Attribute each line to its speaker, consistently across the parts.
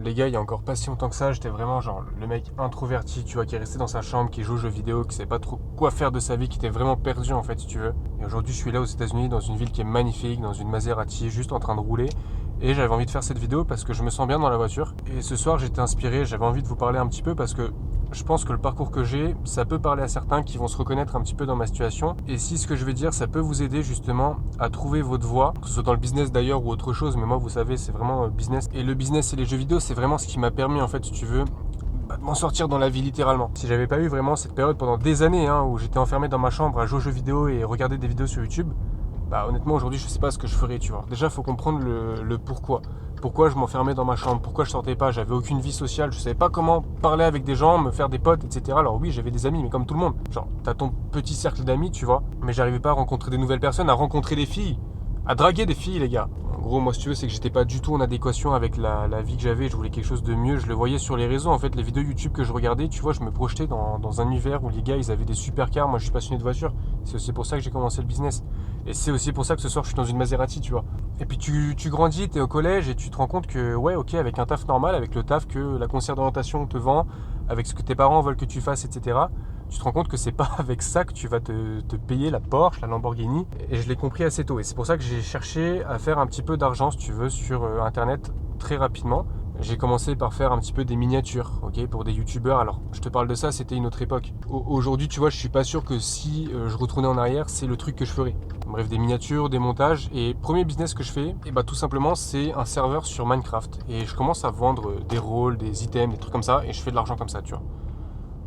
Speaker 1: Les gars, il y a encore pas si longtemps que ça, j'étais vraiment genre le mec introverti, tu vois, qui est resté dans sa chambre, qui joue aux jeux vidéo, qui savait pas trop quoi faire de sa vie, qui était vraiment perdu en fait, si tu veux. Et aujourd'hui, je suis là aux États-Unis, dans une ville qui est magnifique, dans une Maserati, juste en train de rouler. Et j'avais envie de faire cette vidéo parce que je me sens bien dans la voiture. Et ce soir, j'étais inspiré, j'avais envie de vous parler un petit peu parce que je pense que le parcours que j'ai, ça peut parler à certains qui vont se reconnaître un petit peu dans ma situation. Et si ce que je vais dire, ça peut vous aider justement à trouver votre voie, que ce soit dans le business d'ailleurs ou autre chose, mais moi, vous savez, c'est vraiment business. Et le business et les jeux vidéo, c'est vraiment ce qui m'a permis, en fait, si tu veux, de m'en sortir dans la vie littéralement. Si j'avais pas eu vraiment cette période pendant des années où j'étais enfermé dans ma chambre à jouer aux jeux vidéo et regarder des vidéos sur YouTube, bah honnêtement aujourd'hui je sais pas ce que je ferais, tu vois. Déjà faut comprendre le pourquoi. Pourquoi je m'enfermais dans ma chambre, pourquoi je sortais pas, j'avais aucune vie sociale, je savais pas comment parler avec des gens, me faire des potes, etc. Alors oui j'avais des amis mais comme tout le monde. Genre t'as ton petit cercle d'amis, tu vois, mais j'arrivais pas à rencontrer des nouvelles personnes, à rencontrer des filles, à draguer des filles les gars. En gros moi si tu veux c'est que j'étais pas du tout en adéquation avec la vie que j'avais, je voulais quelque chose de mieux, je le voyais sur les réseaux en fait, les vidéos YouTube que je regardais, tu vois, je me projetais dans un univers où les gars ils avaient des supercars, moi je suis passionné de voiture, c'est aussi pour ça que j'ai commencé le business. Et c'est aussi pour ça que ce soir je suis dans une Maserati, tu vois. Et puis tu grandis, t'es au collège et tu te rends compte que ouais ok avec un taf normal, avec le taf que la conseillère d'orientation te vend, avec ce que tes parents veulent que tu fasses, etc. Tu te rends compte que c'est pas avec ça que tu vas te payer la Porsche, la Lamborghini. Et je l'ai compris assez tôt. Et c'est pour ça que j'ai cherché à faire un petit peu d'argent, si tu veux, sur Internet très rapidement. J'ai commencé par faire un petit peu des miniatures, ok, pour des youtubeurs. Alors, je te parle de ça, c'était une autre époque. Aujourd'hui, tu vois, je suis pas sûr que si je retournais en arrière, c'est le truc que je ferais. Bref, des miniatures, des montages. Et premier business que je fais, et bah tout simplement, c'est un serveur sur Minecraft. Et je commence à vendre des rôles, des items, des trucs comme ça, et je fais de l'argent comme ça, tu vois.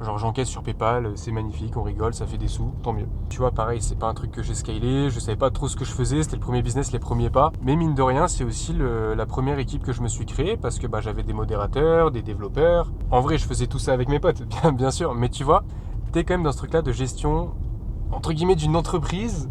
Speaker 1: Genre j'encaisse sur PayPal, c'est magnifique, on rigole, ça fait des sous, tant mieux. Tu vois, pareil, c'est pas un truc que j'ai scalé, je savais pas trop ce que je faisais, c'était le premier business, les premiers pas. Mais mine de rien, c'est aussi la première équipe que je me suis créée parce que bah, j'avais des modérateurs, des développeurs. En vrai, je faisais tout ça avec mes potes, bien sûr. Mais tu vois, t'es quand même dans ce truc-là de gestion, entre guillemets, d'une entreprise,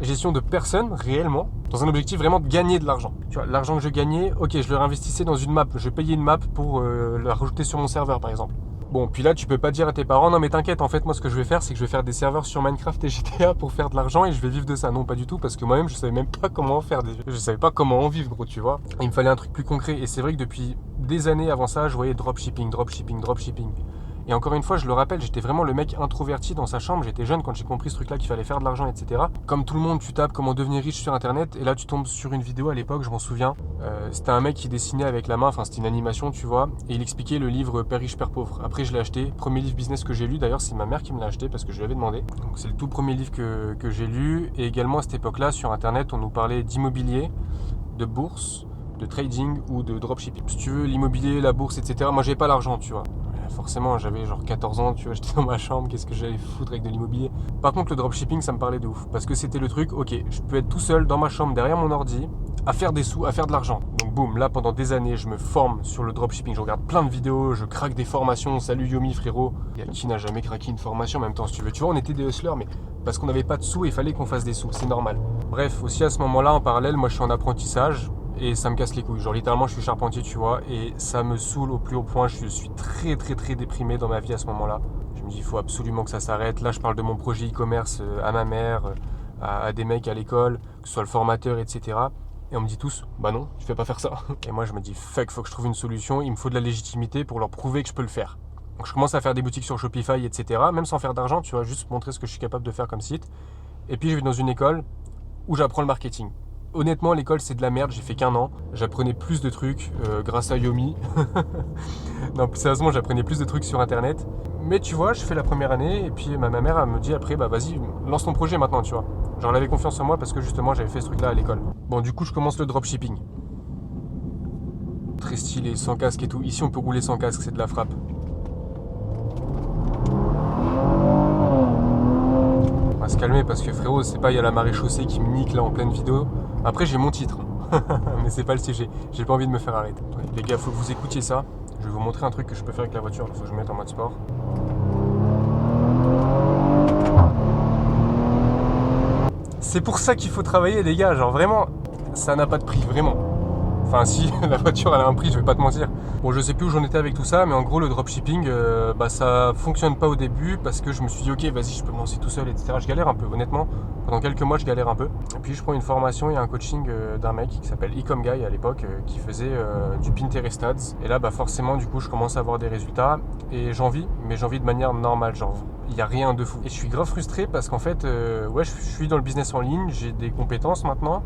Speaker 1: gestion de personnes réellement, dans un objectif vraiment de gagner de l'argent. Tu vois, l'argent que je gagnais, ok, je le réinvestissais dans une map, je payais une map pour la rajouter sur mon serveur par exemple. Bon, puis là, tu peux pas dire à tes parents, non mais t'inquiète, en fait, moi ce que je vais faire, c'est que je vais faire des serveurs sur Minecraft et GTA pour faire de l'argent et je vais vivre de ça. Non, pas du tout, parce que moi-même, je savais même pas comment en faire. Je savais pas comment en vivre, gros, tu vois. Et il me fallait un truc plus concret. Et c'est vrai que depuis des années avant ça, je voyais dropshipping, dropshipping, dropshipping. Et encore une fois, je le rappelle, j'étais vraiment le mec introverti dans sa chambre. J'étais jeune quand j'ai compris ce truc-là qu'il fallait faire de l'argent, etc. Comme tout le monde, tu tapes comment devenir riche sur Internet. Et là, tu tombes sur une vidéo à l'époque, je m'en souviens. C'était un mec qui dessinait avec la main, enfin, c'était une animation, tu vois. Et il expliquait le livre Père riche, Père pauvre. Après, je l'ai acheté. Premier livre business que j'ai lu. D'ailleurs, c'est ma mère qui me l'a acheté parce que je lui avais demandé. Donc, c'est le tout premier livre que j'ai lu. Et également, à cette époque-là, sur Internet, on nous parlait d'immobilier, de bourse, de trading ou de dropshipping. Si tu veux, l'immobilier, la bourse, etc. Moi, j'avais pas l'argent, tu vois. Forcément, j'avais genre 14 ans, tu vois, j'étais dans ma chambre, qu'est-ce que j'allais foutre avec de l'immobilier. Par contre, le dropshipping, ça me parlait de ouf. Parce que c'était le truc, ok, je peux être tout seul dans ma chambre, derrière mon ordi, à faire des sous, à faire de l'argent. Donc boum, là, pendant des années, je me forme sur le dropshipping. Je regarde plein de vidéos, je craque des formations. Salut Yomi, frérot. Et qui n'a jamais craqué une formation en même temps, si tu veux. Tu vois, on était des hustlers, mais parce qu'on n'avait pas de sous, il fallait qu'on fasse des sous, c'est normal. Bref, aussi à ce moment-là, en parallèle, moi, je suis en apprentissage. Et ça me casse les couilles, genre littéralement je suis charpentier tu vois, et ça me saoule au plus haut point, je suis très très très déprimé dans ma vie à ce moment là. Je me dis il faut absolument que ça s'arrête, là je parle de mon projet e-commerce à ma mère, à des mecs à l'école, que ce soit le formateur etc. Et on me dit tous, bah non, tu fais pas faire ça. Et moi je me dis fuck, faut que je trouve une solution, il me faut de la légitimité pour leur prouver que je peux le faire. Donc je commence à faire des boutiques sur Shopify etc. Même sans faire d'argent, tu vois, juste montrer ce que je suis capable de faire comme site. Et puis je vais dans une école où j'apprends le marketing. Honnêtement, l'école c'est de la merde, j'ai fait qu'un an. J'apprenais plus de trucs grâce à Yomi. Non, plus sérieusement, j'apprenais plus de trucs sur internet. Mais tu vois, je fais la première année et puis ma mère elle me dit après, bah vas-y, lance ton projet maintenant, tu vois. Genre, elle avait confiance en moi parce que justement j'avais fait ce truc là à l'école. Bon, du coup, je commence le dropshipping. Très stylé, sans casque et tout. Ici, on peut rouler sans casque, c'est de la frappe. On va se calmer parce que frérot, c'est pas il y a la marée chaussée qui me nique là en pleine vidéo. Après, j'ai mon titre. Mais c'est pas le sujet. J'ai pas envie de me faire arrêter. Ouais, les gars, faut que vous écoutiez ça. Je vais vous montrer un truc que je peux faire avec la voiture. Il faut que je me mette en mode sport. C'est pour ça qu'il faut travailler, les gars. Genre vraiment, ça n'a pas de prix, vraiment. Enfin si, la voiture elle a un prix, je vais pas te mentir. Bon, je sais plus où j'en étais avec tout ça, mais en gros le dropshipping, ça fonctionne pas au début parce que je me suis dit ok, vas-y, je peux me lancer tout seul, etc. Je galère un peu, honnêtement. Pendant quelques mois, je galère un peu. Et puis je prends une formation et un coaching d'un mec qui s'appelle Ecom Guy à l'époque, qui faisait du Pinterest Ads. Et là, forcément, du coup, je commence à avoir des résultats et j'en vis, mais j'en vis de manière normale, genre il n'y a rien de fou. Et je suis grave frustré parce qu'en fait, ouais, je suis dans le business en ligne, j'ai des compétences maintenant.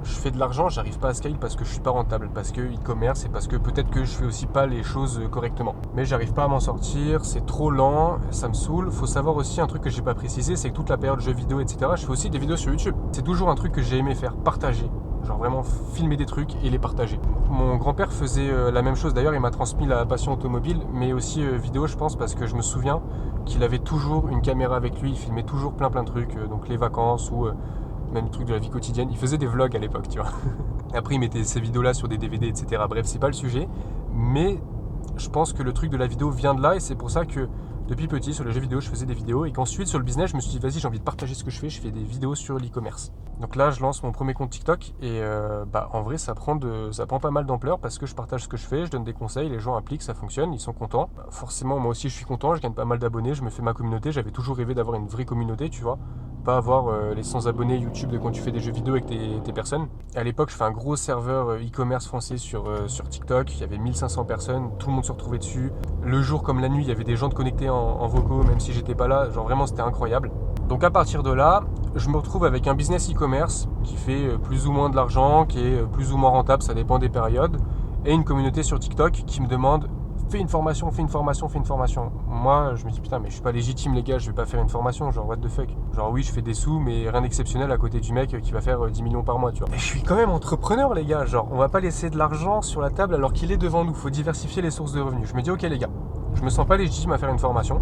Speaker 1: Je fais de l'argent, j'arrive pas à scale parce que je suis pas rentable, parce que e-commerce et parce que peut-être que je fais aussi pas les choses correctement. Mais j'arrive pas à m'en sortir, c'est trop lent, ça me saoule. Faut savoir aussi un truc que j'ai pas précisé, c'est que toute la période jeux vidéo, etc., je fais aussi des vidéos sur YouTube. C'est toujours un truc que j'ai aimé faire, partager. Genre vraiment filmer des trucs et les partager. Mon grand-père faisait la même chose, d'ailleurs il m'a transmis la passion automobile, mais aussi vidéo je pense, parce que je me souviens qu'il avait toujours une caméra avec lui, il filmait toujours plein de trucs, donc les vacances ou même des trucs de la vie quotidienne. Il faisait des vlogs à l'époque, tu vois. Après, il mettait ces vidéos-là sur des DVD, etc. Bref, c'est pas le sujet. Mais je pense que le truc de la vidéo vient de là et c'est pour ça que depuis petit, sur les jeux vidéo, je faisais des vidéos et qu'ensuite, sur le business, je me suis dit, vas-y, j'ai envie de partager ce que je fais des vidéos sur l'e-commerce. Donc là, je lance mon premier compte TikTok et en vrai, ça prend pas mal d'ampleur parce que je partage ce que je fais, je donne des conseils, les gens appliquent, ça fonctionne, ils sont contents. Forcément, moi aussi, je suis content, je gagne pas mal d'abonnés, je me fais ma communauté. J'avais toujours rêvé d'avoir une vraie communauté, tu vois. Pas avoir les 100 abonnés YouTube de quand tu fais des jeux vidéo avec tes personnes. À l'époque, je fais un gros serveur e-commerce français sur TikTok. Il y avait 1500 personnes, tout le monde se retrouvait dessus. Le jour comme la nuit, il y avait des gens de connectés en vocaux, même si j'étais pas là. Genre vraiment, c'était incroyable. Donc à partir de là, je me retrouve avec un business e-commerce qui fait plus ou moins de l'argent, qui est plus ou moins rentable, ça dépend des périodes, et une communauté sur TikTok qui me demande fais une formation, fais une formation, fais une formation. Moi, je me dis putain, mais je suis pas légitime, les gars, je vais pas faire une formation, genre what the fuck. Genre oui, je fais des sous, mais rien d'exceptionnel à côté du mec qui va faire 10 millions par mois, tu vois. Et je suis quand même entrepreneur, les gars, genre on va pas laisser de l'argent sur la table alors qu'il est devant nous, faut diversifier les sources de revenus. Je me dis ok les gars, je me sens pas légitime à faire une formation.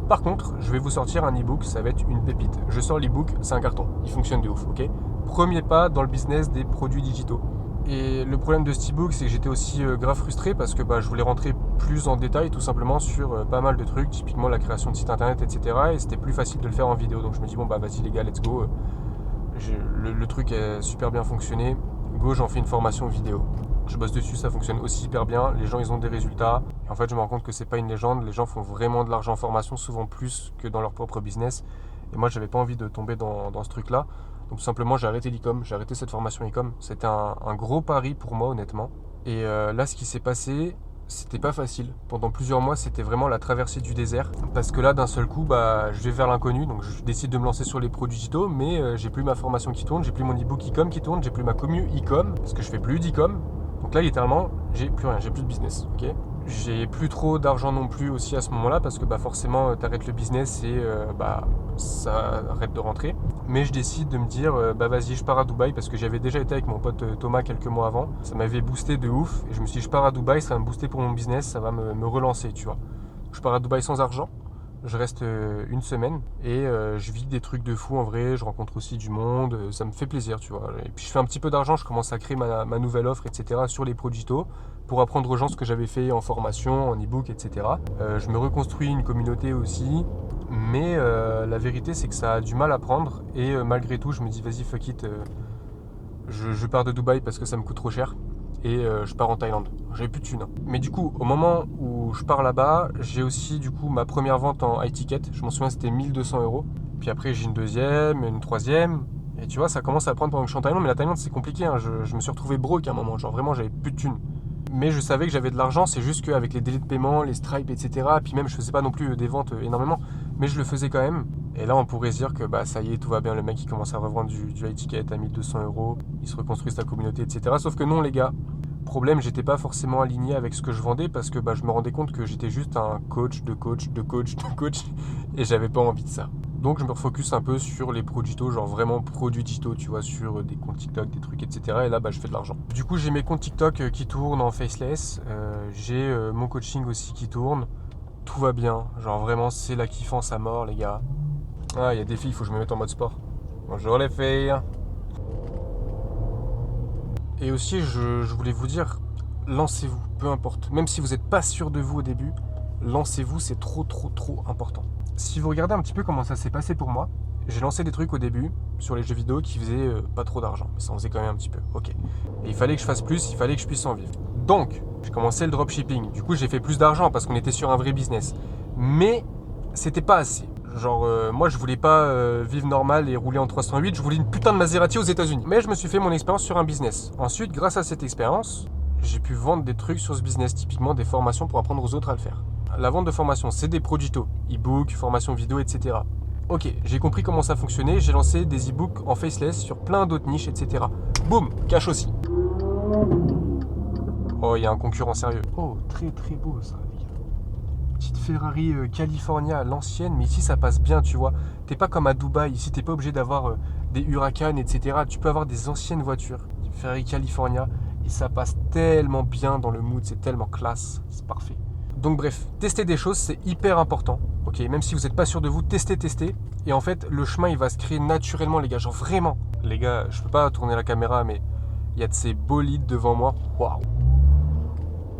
Speaker 1: Par contre, je vais vous sortir un e-book, ça va être une pépite. Je sors l'e-book, c'est un carton, il fonctionne de ouf, ok. Premier pas dans le business des produits digitaux. Et le problème de cet e-book, c'est que j'étais aussi grave frustré parce que je voulais rentrer plus en détail tout simplement sur pas mal de trucs, typiquement la création de sites internet, etc. Et c'était plus facile de le faire en vidéo. Donc je me dis, bon vas-y les gars, let's go. Le truc a super bien fonctionné. Go, j'en fais une formation vidéo. Je bosse dessus, ça fonctionne aussi hyper bien. Les gens, ils ont des résultats. Et en fait, je me rends compte que c'est pas une légende. Les gens font vraiment de l'argent en formation, souvent plus que dans leur propre business. Et moi, j'avais pas envie de tomber dans ce truc-là. Donc tout simplement, j'ai arrêté l'e-com, j'ai arrêté cette formation e-com. C'était un gros pari pour moi, honnêtement. Et là, ce qui s'est passé, c'était pas facile. Pendant plusieurs mois, c'était vraiment la traversée du désert. Parce que là, d'un seul coup, je vais vers l'inconnu. Donc je décide de me lancer sur les produits digitaux, mais j'ai plus ma formation qui tourne, j'ai plus mon e-book e-com qui tourne, j'ai plus ma commu e-com, parce que je fais plus d'e-com. Donc là, littéralement, j'ai plus rien, j'ai plus de business, ok. J'ai plus trop d'argent non plus aussi à ce moment-là parce que forcément t'arrêtes le business et ça arrête de rentrer. Mais je décide de me dire vas-y, je pars à Dubaï parce que j'avais déjà été avec mon pote Thomas quelques mois avant. Ça m'avait boosté de ouf et je me suis dit je pars à Dubaï, ça va me booster pour mon business, ça va me relancer, tu vois. Je pars à Dubaï sans argent. Je reste une semaine et je vis des trucs de fou en vrai, je rencontre aussi du monde, ça me fait plaisir, tu vois. Et puis je fais un petit peu d'argent, je commence à créer ma nouvelle offre, etc. sur les produits digitaux pour apprendre aux gens ce que j'avais fait en formation, en e-book, etc. Je me reconstruis une communauté aussi, mais la vérité c'est que ça a du mal à prendre et malgré tout je me dis vas-y fuck it, je pars de Dubaï parce que ça me coûte trop cher. Et je pars en Thaïlande. J'avais plus de thunes. Mais du coup, au moment où je pars là-bas, j'ai aussi du coup ma première vente en high ticket. Je m'en souviens, c'était 1200 euros. Puis après, j'ai une deuxième, une troisième. Et tu vois, ça commence à prendre pendant que je suis en Thaïlande. Mais la Thaïlande, c'est compliqué, hein. Je me suis retrouvé broke à un moment. Genre vraiment, j'avais plus de thunes. Mais je savais que j'avais de l'argent. C'est juste qu'avec les délais de paiement, les stripes, etc. Puis même, je faisais pas non plus des ventes énormément. Mais je le faisais quand même. Et là, on pourrait se dire que ça y est, tout va bien. Le mec, il commence à revendre du high ticket à 1200 euros. Il se reconstruit sa communauté, etc. Sauf que non, les gars. Problème, j'étais pas forcément aligné avec ce que je vendais parce que je me rendais compte que j'étais juste un coach et j'avais pas envie de ça. Donc je me refocus un peu sur les produits digitaux, genre vraiment produits digitaux, tu vois, sur des comptes TikTok, des trucs, etc. Et là, je fais de l'argent. Du coup, j'ai mes comptes TikTok qui tournent en faceless, j'ai mon coaching aussi qui tourne. Tout va bien, genre vraiment, c'est la kiffance à mort, les gars. Ah, il y a des filles, il faut que je me mette en mode sport. Bonjour les filles. Et aussi, je voulais vous dire, lancez-vous, peu importe. Même si vous n'êtes pas sûr de vous au début, lancez-vous, c'est trop important. Si vous regardez un petit peu comment ça s'est passé pour moi, J'ai lancé des trucs au début sur les jeux vidéo qui faisaient pas trop d'argent, mais ça en faisait quand même un petit peu. Ok. Et il fallait que je fasse plus, il fallait que je puisse en vivre. Donc, j'ai commencé le dropshipping. Du coup, j'ai fait plus d'argent parce qu'on était sur un vrai business. Mais c'était pas assez. Genre, moi, je voulais pas vivre normal et rouler en 308. Je voulais une putain de Maserati aux États-Unis. Mais je me suis fait mon expérience sur un business. Ensuite, grâce à cette expérience, j'ai pu vendre des trucs sur ce business, typiquement des formations pour apprendre aux autres à le faire. La vente de formation, c'est des produits, e-book, formation vidéo, etc. Ok, j'ai compris comment ça fonctionnait, j'ai lancé des e-books en faceless sur plein d'autres niches, etc. Boum, cash aussi. Oh, il y a un concurrent sérieux. Oh, très très beau ça, les gars. Petite Ferrari California, l'ancienne, mais ici ça passe bien, tu vois. T'es pas comme à Dubaï, ici t'es pas obligé d'avoir des Huracan, etc. Tu peux avoir des anciennes voitures, Ferrari California, et ça passe tellement bien dans le mood, c'est tellement classe, c'est parfait. Donc bref, tester des choses, c'est hyper important. Ok, même si vous n'êtes pas sûr de vous, testez. Et en fait, le chemin, il va se créer naturellement, les gars. Genre vraiment. Les gars, je peux pas tourner la caméra, mais il y a de ces bolides devant moi. Waouh.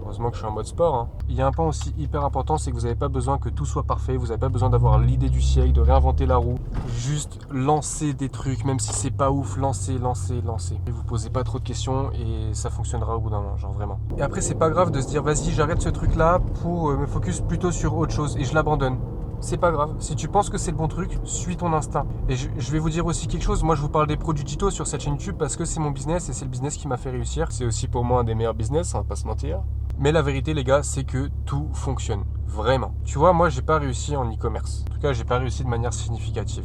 Speaker 1: Heureusement que je suis en mode sport. Hein. Il y a un point aussi hyper important, c'est que vous n'avez pas besoin que tout soit parfait. Vous n'avez pas besoin d'avoir l'idée du siècle, de réinventer la roue. Juste lancer des trucs, même si c'est pas ouf, lancez. Et vous posez pas trop de questions et ça fonctionnera au bout d'un moment, genre vraiment. Et après, c'est pas grave de se dire, vas-y, j'arrête ce truc-là pour me focus plutôt sur autre chose et je l'abandonne. C'est pas grave. Si tu penses que c'est le bon truc, suis ton instinct. Et je vais vous dire aussi quelque chose. Moi, je vous parle des produits digitaux sur cette chaîne YouTube parce que c'est mon business et c'est le business qui m'a fait réussir. C'est aussi pour moi un des meilleurs business, on va pas se mentir. Mais la vérité, les gars, c'est que tout fonctionne. Vraiment. Tu vois, moi, j'ai pas réussi en e-commerce. En tout cas, j'ai pas réussi de manière significative.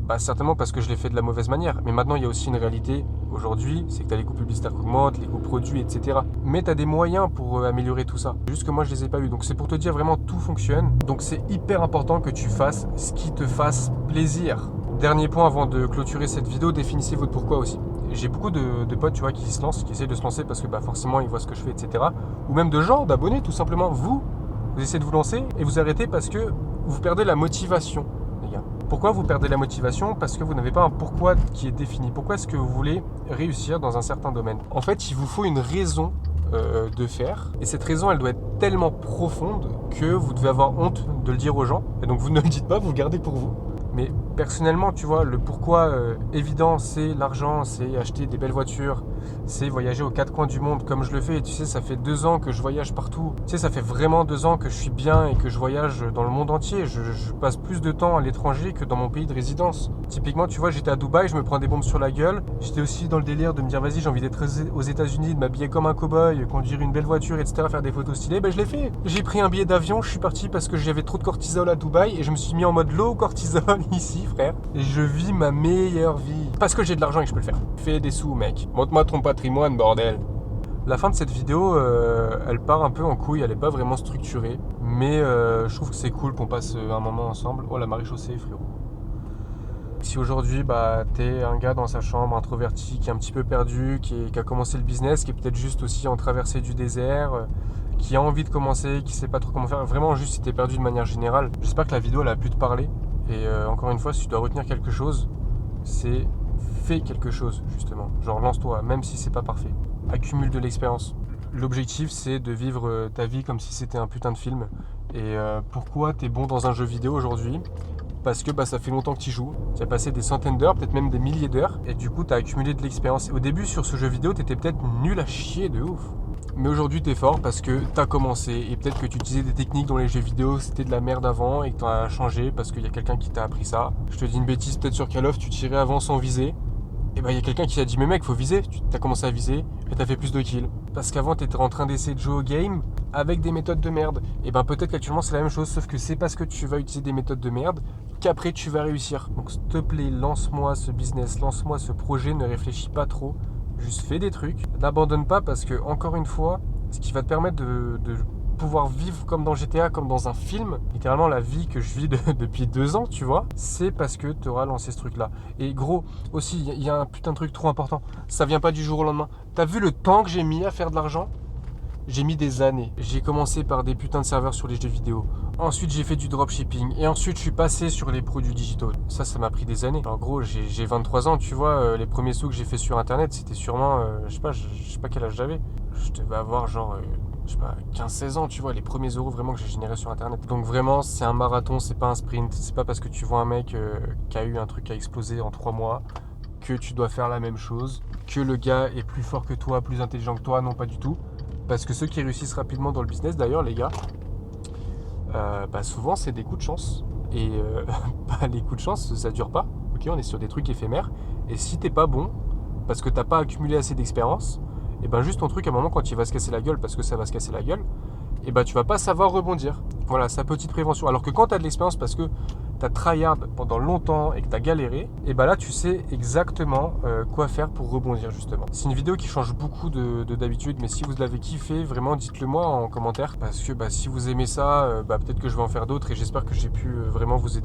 Speaker 1: Bah, certainement parce que je l'ai fait de la mauvaise manière. Mais maintenant, il y a aussi une réalité aujourd'hui, c'est que tu as les coûts publicitaires qui augmentent, les coûts produits, etc. Mais tu as des moyens pour améliorer tout ça. Juste que moi, je les ai pas eu. Donc, c'est pour te dire vraiment, tout fonctionne. Donc, c'est hyper important que tu fasses ce qui te fasse plaisir. Dernier point avant de clôturer cette vidéo, définissez votre pourquoi aussi. J'ai beaucoup de potes, tu vois, qui se lancent, qui essayent de se lancer parce que bah, forcément, ils voient ce que je fais, etc. Ou même de gens, d'abonnés, tout simplement. Vous essayez de vous lancer et vous arrêtez parce que vous perdez la motivation, les gars. Pourquoi vous perdez la motivation? Parce que vous n'avez pas un pourquoi qui est défini. Pourquoi est-ce que vous voulez réussir dans un certain domaine? En fait, il vous faut une raison de faire. Et cette raison, elle doit être tellement profonde que vous devez avoir honte de le dire aux gens. Et donc, vous ne le dites pas, vous le gardez pour vous. Mais personnellement, tu vois, le pourquoi évident, c'est l'argent, c'est acheter des belles voitures, c'est voyager aux quatre coins du monde comme je le fais. Et tu sais, ça fait 2 ans que je voyage partout. Tu sais, ça fait vraiment 2 ans que je suis bien et que je voyage dans le monde entier. Je passe plus de temps à l'étranger que dans mon pays de résidence. Typiquement, tu vois, j'étais à Dubaï, je me prends des bombes sur la gueule. J'étais aussi dans le délire de me dire, vas-y, j'ai envie d'être aux États-Unis, de m'habiller comme un cow-boy, conduire une belle voiture, etc., faire des photos stylées. Ben, je l'ai fait. J'ai pris un billet d'avion, je suis parti parce que j'avais trop de cortisol à Dubaï et je me suis mis en mode low cortisol ici, frère. Et je vis ma meilleure vie. Parce que j'ai de l'argent et que je peux le faire. Fais des sous, mec. Montre-moi ton patrimoine, bordel. La fin de cette vidéo, elle part un peu en couille, elle n'est pas vraiment structurée. Mais je trouve que c'est cool qu'on passe un moment ensemble. Oh, la maréchaussée, frérot. Si aujourd'hui, bah, t'es un gars dans sa chambre, introverti, qui est un petit peu perdu, qui a commencé le business, qui est peut-être juste aussi en traversée du désert, qui a envie de commencer, qui sait pas trop comment faire, vraiment juste si t'es perdu de manière générale, j'espère que la vidéo elle a pu te parler. Et encore une fois, si tu dois retenir quelque chose, c'est fais quelque chose justement. Genre lance-toi, même si c'est pas parfait. Accumule de l'expérience. L'objectif c'est de vivre ta vie comme si c'était un putain de film. Et pourquoi t'es bon dans un jeu vidéo aujourd'hui? Parce que bah, ça fait longtemps que tu joues, tu as passé des centaines d'heures, peut-être même des milliers d'heures, et du coup tu as accumulé de l'expérience. Au début sur ce jeu vidéo, tu étais peut-être nul à chier de ouf. Mais aujourd'hui tu es fort parce que tu as commencé, et peut-être que tu utilisais des techniques dans les jeux vidéo, c'était de la merde avant, et que tu as changé parce qu'il y a quelqu'un qui t'a appris ça. Je te dis une bêtise, peut-être sur Call of, tu tirais avant sans viser. Et bah il y a quelqu'un qui t'a dit mais mec faut viser, tu as commencé à viser et t'as fait plus de kills. Parce qu'avant t'étais en train d'essayer de jouer au game avec des méthodes de merde. Et ben peut-être qu'actuellement c'est la même chose, sauf que c'est parce que tu vas utiliser des méthodes de merde qu'après tu vas réussir. Donc s'il te plaît, lance-moi ce business, lance-moi ce projet, ne réfléchis pas trop, juste fais des trucs. N'abandonne pas parce que encore une fois, ce qui va te permettre de pouvoir vivre comme dans GTA, comme dans un film, littéralement la vie que je vis depuis 2 ans, tu vois, c'est parce que tu auras lancé ce truc-là. Et gros, aussi, il y a un putain de truc trop important, ça vient pas du jour au lendemain. T'as vu le temps que j'ai mis à faire de l'argent? J'ai mis des années. J'ai commencé par des putains de serveurs sur les jeux vidéo. Ensuite, j'ai fait du dropshipping. Et ensuite, je suis passé sur les produits digitaux. Ça m'a pris des années. En gros, j'ai 23 ans, tu vois. Les premiers sous que j'ai fait sur Internet, c'était sûrement... je sais pas quel âge j'avais. Je devais avoir genre je sais pas, 15-16 ans, tu vois, les premiers euros vraiment que j'ai générés sur Internet. Donc vraiment, c'est un marathon, c'est pas un sprint. C'est pas parce que tu vois un mec qui a eu un truc qui a explosé en 3 mois que tu dois faire la même chose, que le gars est plus fort que toi, plus intelligent que toi, non pas du tout. Parce que ceux qui réussissent rapidement dans le business, d'ailleurs, les gars, souvent c'est des coups de chance. Et les coups de chance, ça dure pas. Ok, on est sur des trucs éphémères. Et si t'es pas bon, parce que t'as pas accumulé assez d'expérience, et ben juste ton truc à un moment quand il va se casser la gueule, parce que ça va se casser la gueule, et ben tu vas pas savoir rebondir. Voilà, sa petite prévention. Alors que quand tu as de l'expérience parce que tu as tryhard pendant longtemps et que tu as galéré, et ben là tu sais exactement quoi faire pour rebondir justement. C'est une vidéo qui change beaucoup d'habitude, mais si vous l'avez kiffé, vraiment dites-le moi en commentaire parce que si vous aimez ça, peut-être que je vais en faire d'autres et j'espère que j'ai pu vraiment vous aider.